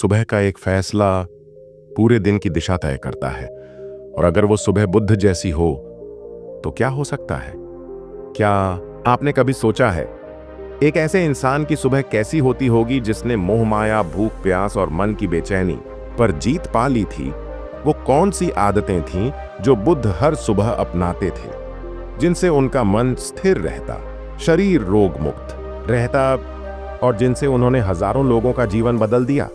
सुबह का एक फैसला पूरे दिन की दिशा तय करता है। और अगर वो सुबह बुद्ध जैसी हो तो क्या हो सकता है? क्या आपने कभी सोचा है एक ऐसे इंसान की सुबह कैसी होती होगी जिसने मोह माया, भूख प्यास और मन की बेचैनी पर जीत पा ली थी? वो कौन सी आदतें थीं जो बुद्ध हर सुबह अपनाते थे, जिनसे उनका मन स्थिर रहता, शरीर रोग मुक्त रहता और जिनसे उन्होंने हजारों लोगों का जीवन बदल दिया?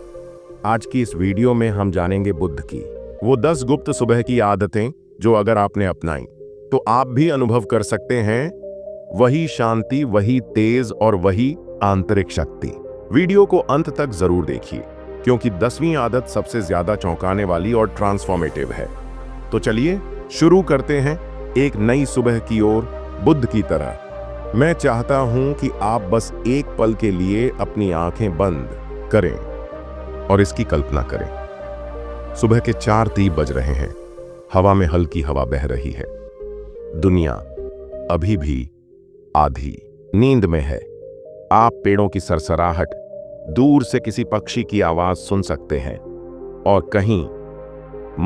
आज की इस वीडियो में हम जानेंगे बुद्ध की वो 10 गुप्त सुबह की आदतें जो अगर आपने अपनाई तो आप भी अनुभव कर सकते हैं वही शांति, वही तेज और वही आंतरिक शक्ति। वीडियो को अंत तक जरूर देखिए क्योंकि 10वीं आदत सबसे ज्यादा चौंकाने वाली और ट्रांसफॉर्मेटिव है। तो चलिए शुरू करते हैं एक नई सुबह की ओर बुद्ध की तरह। मैं चाहता हूं कि आप बस एक पल के लिए अपनी आंखें बंद करें और इसकी कल्पना करें। सुबह के 4:30 बज रहे हैं। हवा में हल्की हवा बह रही है। दुनिया अभी भी आधी नींद में है। आप पेड़ों की सरसराहट, दूर से किसी पक्षी की आवाज सुन सकते हैं और कहीं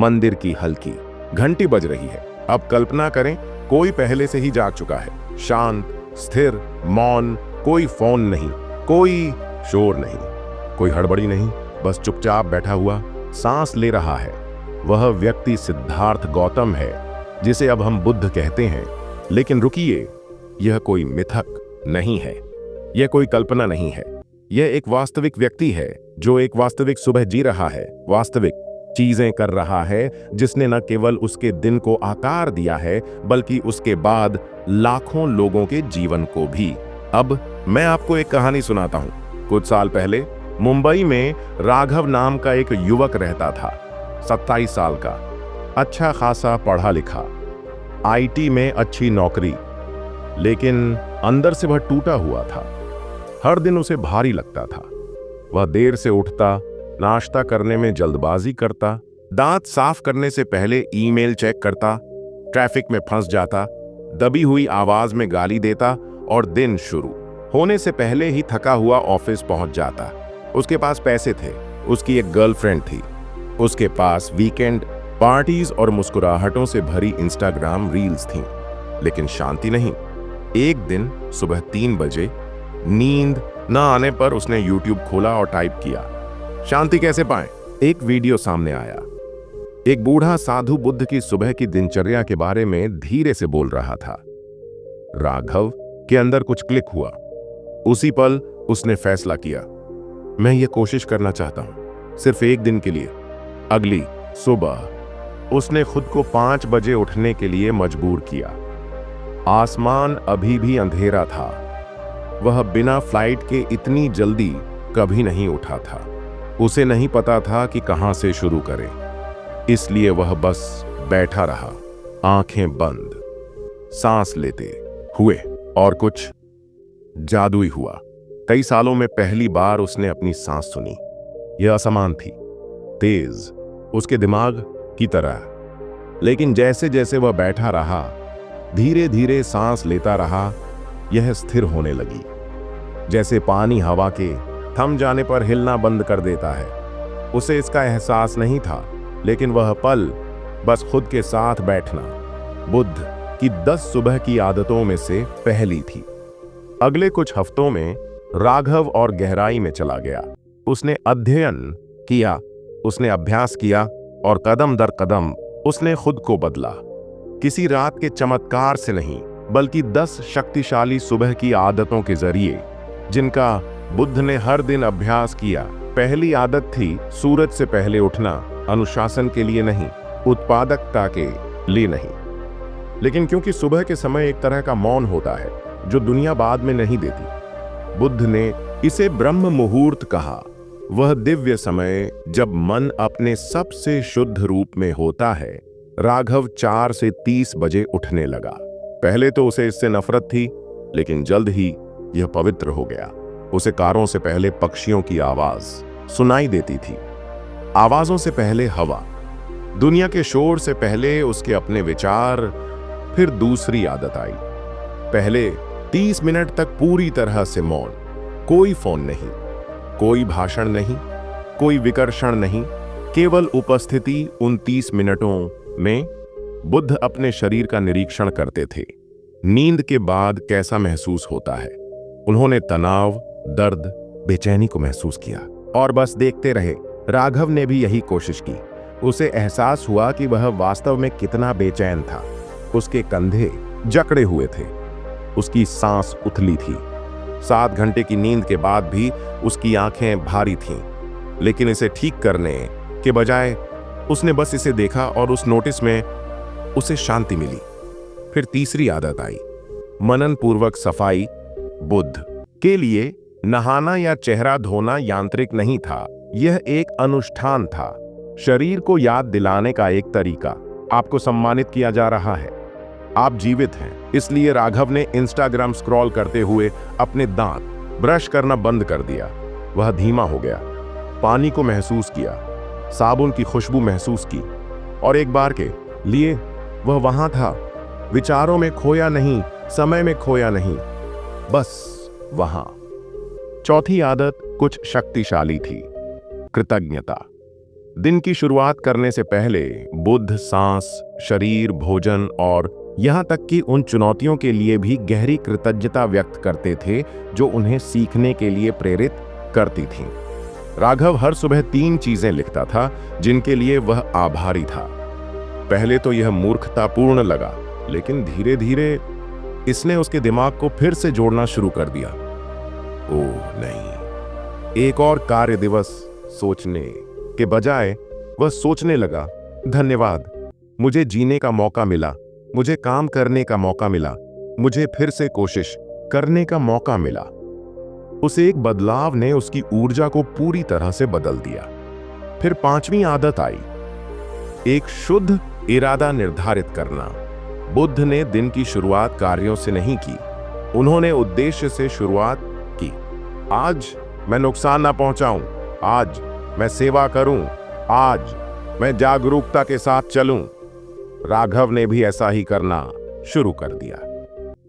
मंदिर की हल्की घंटी बज रही है। अब कल्पना करें कोई पहले से ही जाग चुका है, शांत, स्थिर, मौन, कोई फोन नहीं, कोई शोर नहीं, कोई हड़बड़ी नहीं, बस चुपचाप बैठा हुआ सांस ले रहा है। वह व्यक्ति सिद्धार्थ गौतम है जिसे अब हम बुद्ध कहते हैं। लेकिन रुकिए, यह कोई मिथक नहीं है, यह कोई कल्पना नहीं है, यह एक वास्तविक व्यक्ति है जो एक वास्तविक सुबह जी रहा है, वास्तविक चीजें कर रहा है, जिसने न केवल उसके दिन को आकार दिया है बल्कि उसके बाद लाखों लोगों के जीवन को भी। अब मैं आपको एक कहानी सुनाता हूं। कुछ साल पहले मुंबई में राघव नाम का एक युवक रहता था, 27 साल का, अच्छा खासा पढ़ा लिखा, आईटी में अच्छी नौकरी, लेकिन अंदर से वह टूटा हुआ था। हर दिन उसे भारी लगता था। वह देर से उठता, नाश्ता करने में जल्दबाजी करता, दांत साफ करने से पहले ईमेल चेक करता, ट्रैफिक में फंस जाता, दबी हुई आवाज में गाली देता और दिन शुरू होने से पहले ही थका हुआ ऑफिस पहुंच जाता। उसके पास पैसे थे, उसकी एक गर्लफ्रेंड थी, उसके पास वीकेंड पार्टीज और मुस्कुराहटों से भरी इंस्टाग्राम रील्स थीं, लेकिन शांति नहीं। एक दिन सुबह 3 बजे नींद न आने पर उसने यूट्यूब खोला और टाइप किया, शांति कैसे पाएं? एक वीडियो सामने आया। एक बूढ़ा साधु बुद्ध की सुबह की दिनचर्या के बारे में धीरे से बोल रहा था। राघव के अंदर कुछ क्लिक हुआ। उसी पल उसने फैसला किया, मैं ये कोशिश करना चाहता हूं, सिर्फ एक दिन के लिए। अगली सुबह उसने खुद को 5 बजे उठने के लिए मजबूर किया। आसमान अभी भी अंधेरा था। वह बिना फ्लाइट के इतनी जल्दी कभी नहीं उठा था। उसे नहीं पता था कि कहां से शुरू करे, इसलिए वह बस बैठा रहा, आंखें बंद, सांस लेते हुए। और कुछ जादुई हुआ। कई सालों में पहली बार उसने अपनी सांस सुनी। यह असमान थी, तेज, उसके दिमाग की तरह। लेकिन जैसे जैसे वह बैठा रहा, धीरे धीरे सांस लेता रहा, यह स्थिर होने लगी। जैसे पानी हवा के थम जाने पर हिलना बंद कर देता है। उसे इसका एहसास नहीं था, लेकिन वह पल बस खुद के साथ बैठना बुद्ध की 10 सुबह की आदतों में से पहली थी। अगले कुछ हफ्तों में राघव और गहराई में चला गया। उसने अध्ययन किया, उसने अभ्यास किया और कदम दर कदम उसने खुद को बदला। किसी रात के चमत्कार से नहीं, बल्कि 10 शक्तिशाली सुबह की आदतों के जरिए, जिनका बुद्ध ने हर दिन अभ्यास किया। पहली आदत थी सूरज से पहले उठना, अनुशासन के लिए नहीं, उत्पादकता के लिए नहीं, लेकिन क्योंकि सुबह के समय एक तरह का मौन होता है जो दुनिया बाद में नहीं देती। बुद्ध ने इसे ब्रह्म मुहूर्त कहा। वह दिव्य समय जब मन अपने सबसे शुद्ध रूप में होता है। राघव 4 से 30 बजे उठने लगा। पहले तो उसे इससे नफरत थी, लेकिन जल्द ही यह पवित्र हो गया। उसे कारों से पहले पक्षियों की आवाज सुनाई देती थी, आवाजों से पहले हवा, दुनिया के शोर से पहले उसके अपने विचार। फिर दूसरी आदत आई, पहले 30 मिनट तक पूरी तरह से मौन, कोई फोन नहीं, कोई भाषण नहीं, कोई विकर्षण नहीं, केवल उपस्थिति। 29 मिनटों में बुद्ध अपने शरीर का निरीक्षण करते थे। नींद के बाद कैसा महसूस होता है? उन्होंने तनाव, दर्द, बेचैनी को महसूस किया और बस देखते रहे। राघव ने भी यही कोशिश की। उसे एहसास हुआ कि वह वास्तव में कितना बेचैन था। उसके कंधे जकड़े हुए थे, उसकी सांस उथली थी। 7 घंटे की नींद के बाद भी उसकी आंखें भारी थीं, लेकिन इसे ठीक करने के बजाय उसने बस इसे देखा और उस नोटिस में उसे शांति मिली। फिर तीसरी आदत आई, मनन पूर्वक सफाई। बुद्ध के लिए नहाना या चेहरा धोना यांत्रिक नहीं था, यह एक अनुष्ठान था, शरीर को याद दिलाने का एक तरीका। आपको सम्मानित किया जा रहा है, आप जीवित हैं। इसलिए राघव ने इंस्टाग्राम स्क्रॉल करते हुए अपने दांत ब्रश करना बंद कर दिया। वह धीमा हो गया, पानी को महसूस किया, साबुन की खुशबू महसूस की, और एक बार के लिए वह वहां था, विचारों में खोया नहीं, समय में खोया नहीं, बस वहां। चौथी आदत कुछ शक्तिशाली थी, कृतज्ञता। दिन की शुरुआत करने से पहले बुद्ध सांस, शरीर, भोजन और यहां तक कि उन चुनौतियों के लिए भी गहरी कृतज्ञता व्यक्त करते थे जो उन्हें सीखने के लिए प्रेरित करती थीं। राघव हर सुबह 3 चीजें लिखता था जिनके लिए वह आभारी था। पहले तो यह मूर्खतापूर्ण लगा, लेकिन धीरे धीरे इसने उसके दिमाग को फिर से जोड़ना शुरू कर दिया। ओह नहीं, एक और कार्य दिवस सोचने के बजाय वह सोचने लगा, धन्यवाद, मुझे जीने का मौका मिला, मुझे काम करने का मौका मिला, मुझे फिर से कोशिश करने का मौका मिला। उस एक बदलाव ने उसकी ऊर्जा को पूरी तरह से बदल दिया। फिर 5वीं आदत आई, एक शुद्ध इरादा निर्धारित करना। बुद्ध ने दिन की शुरुआत कार्यों से नहीं की, उन्होंने उद्देश्य से शुरुआत की। आज मैं नुकसान ना पहुंचाऊं, आज मैं सेवा करूं, आज मैं जागरूकता के साथ चलूं। राघव ने भी ऐसा ही करना शुरू कर दिया।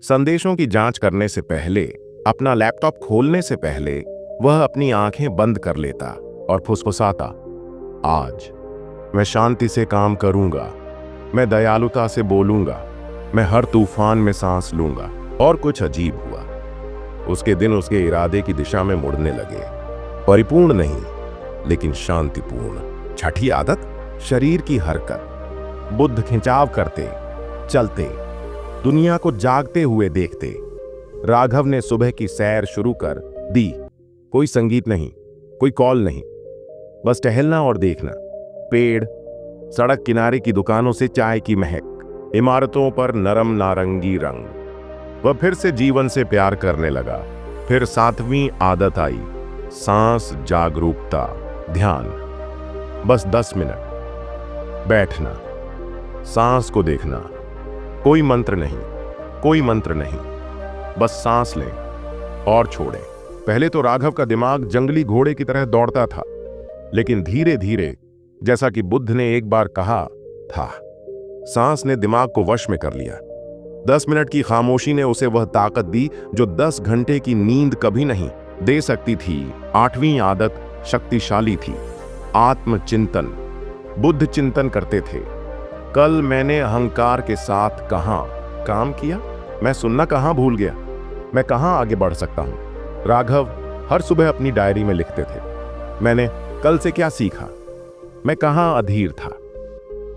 संदेशों की जांच करने से पहले, अपना लैपटॉप खोलने से पहले वह अपनी आंखें बंद कर लेता और फुसफुसाता, आज मैं शांति से काम करूंगा, मैं दयालुता से बोलूंगा, मैं हर तूफान में सांस लूंगा। और कुछ अजीब हुआ, उसके दिन उसके इरादे की दिशा में मुड़ने लगे, परिपूर्ण नहीं लेकिन शांतिपूर्ण। छठी आदत, शरीर की हरकत। बुद्ध खिंचाव करते, चलते, दुनिया को जागते हुए देखते। राघव ने सुबह की सैर शुरू कर दी। कोई संगीत नहीं, कोई कॉल नहीं, बस टहलना और देखना। पेड़, सड़क किनारे की दुकानों से चाय की महक, इमारतों पर नरम नारंगी रंग। वह फिर से जीवन से प्यार करने लगा। फिर 7वीं आदत आई, सांस, जागरूकता, ध्यान। बस 10 मिनट बैठना, सांस को देखना। कोई मंत्र नहीं, कोई मंत्र नहीं, बस सांस लें और छोड़ें। पहले तो राघव का दिमाग जंगली घोड़े की तरह दौड़ता था, लेकिन धीरे धीरे, जैसा कि बुद्ध ने एक बार कहा था, सांस ने दिमाग को वश में कर लिया। 10 मिनट की खामोशी ने उसे वह ताकत दी जो 10 घंटे की नींद कभी नहीं दे सकती थी। 8वीं आदत शक्तिशाली थी, आत्मचिंतन। बुद्ध चिंतन करते थे, कल मैंने अहंकार के साथ कहां काम किया, मैं सुनना कहां भूल गया, मैं कहां आगे बढ़ सकता हूं। राघव हर सुबह अपनी डायरी में लिखते थे, मैंने कल से क्या सीखा, मैं कहां अधीर था,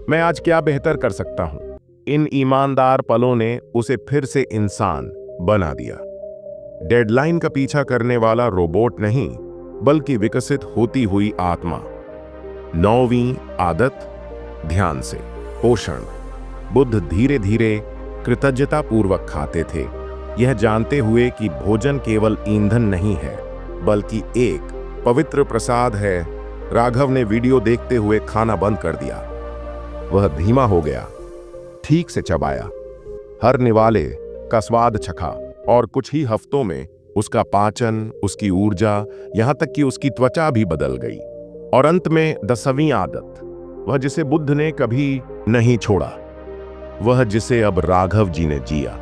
मैं आज क्या बेहतर कर सकता हूं। इन ईमानदार पलों ने उसे फिर से इंसान बना दिया। डेडलाइन का पीछा करने वाला रोबोट नहीं, बल्कि विकसित होती हुई आत्मा। 9वीं आदत, ध्यान से पोषण। बुद्ध धीरे धीरे कृतज्ञता पूर्वक खाते थे, यह जानते हुए कि भोजन केवल ईंधन नहीं है, बल्कि एक पवित्र प्रसाद है। राघव ने वीडियो देखते हुए खाना बंद कर दिया। वह धीमा हो गया, ठीक से चबाया, हर निवाले का स्वाद चखा, और कुछ ही हफ्तों में उसका पाचन, उसकी ऊर्जा, यहां तक कि उसकी त्वचा भी बदल गई। और अंत में 10वीं आदत, वह जिसे बुद्ध ने कभी नहीं छोड़ा, वह जिसे अब राघव जी ने जिया,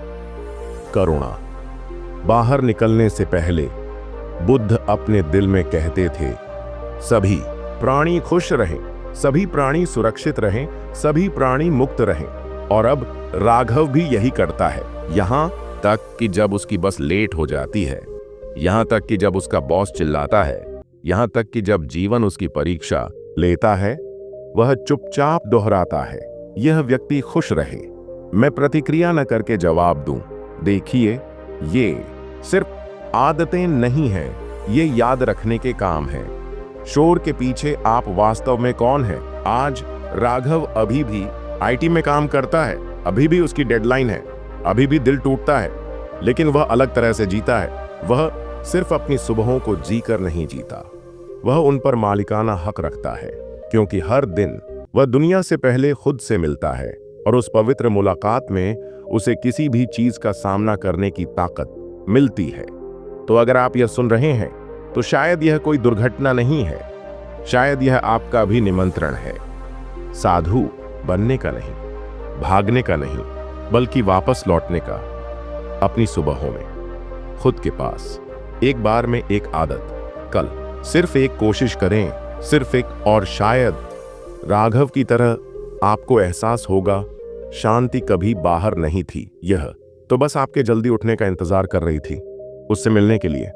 करुणा। बाहर निकलने से पहले बुद्ध अपने दिल में कहते थे, सभी प्राणी खुश रहें, सभी प्राणी सुरक्षित रहें, सभी प्राणी मुक्त रहें। और अब राघव भी यही करता है, यहां तक कि जब उसकी बस लेट हो जाती है, यहां तक कि जब उसका बॉस चिल्लाता है, यहां तक कि जब जीवन उसकी परीक्षा लेता है, वह चुपचाप दोहराता है, यह व्यक्ति खुश रहे। मैं प्रतिक्रिया न करके जवाब दूं, देखिए, ये सिर्फ आदतें नहीं हैं, ये याद रखने के काम हैं। शोर के पीछे आप वास्तव में कौन हैं? आज राघव अभी भी आईटी में काम करता है, अभी भी उसकी डेडलाइन है, अभी भी दिल टूटता है, लेकिन वह अलग तरह से जीता है। वह सिर्फ अपनी सुबहों को जीकर नहीं जीता, वह उन पर मालिकाना हक रखता है, क्योंकि हर दिन वह दुनिया से पहले खुद से मिलता है और उस पवित्र मुलाकात में उसे किसी भी चीज का सामना करने की ताकत मिलती है। तो अगर आप यह सुन रहे हैं तो शायद यह कोई दुर्घटना नहीं है, शायद यह आपका भी निमंत्रण है, साधु बनने का नहीं, भागने का नहीं, बल्कि वापस लौटने का, अपनी सुबहों में, खुद के पास। एक बार में एक आदत, कल सिर्फ एक कोशिश करें, सिर्फ एक, और शायद राघव की तरह आपको एहसास होगा शांति कभी बाहर नहीं थी, यह तो बस आपके जल्दी उठने का इंतजार कर रही थी, उससे मिलने के लिए।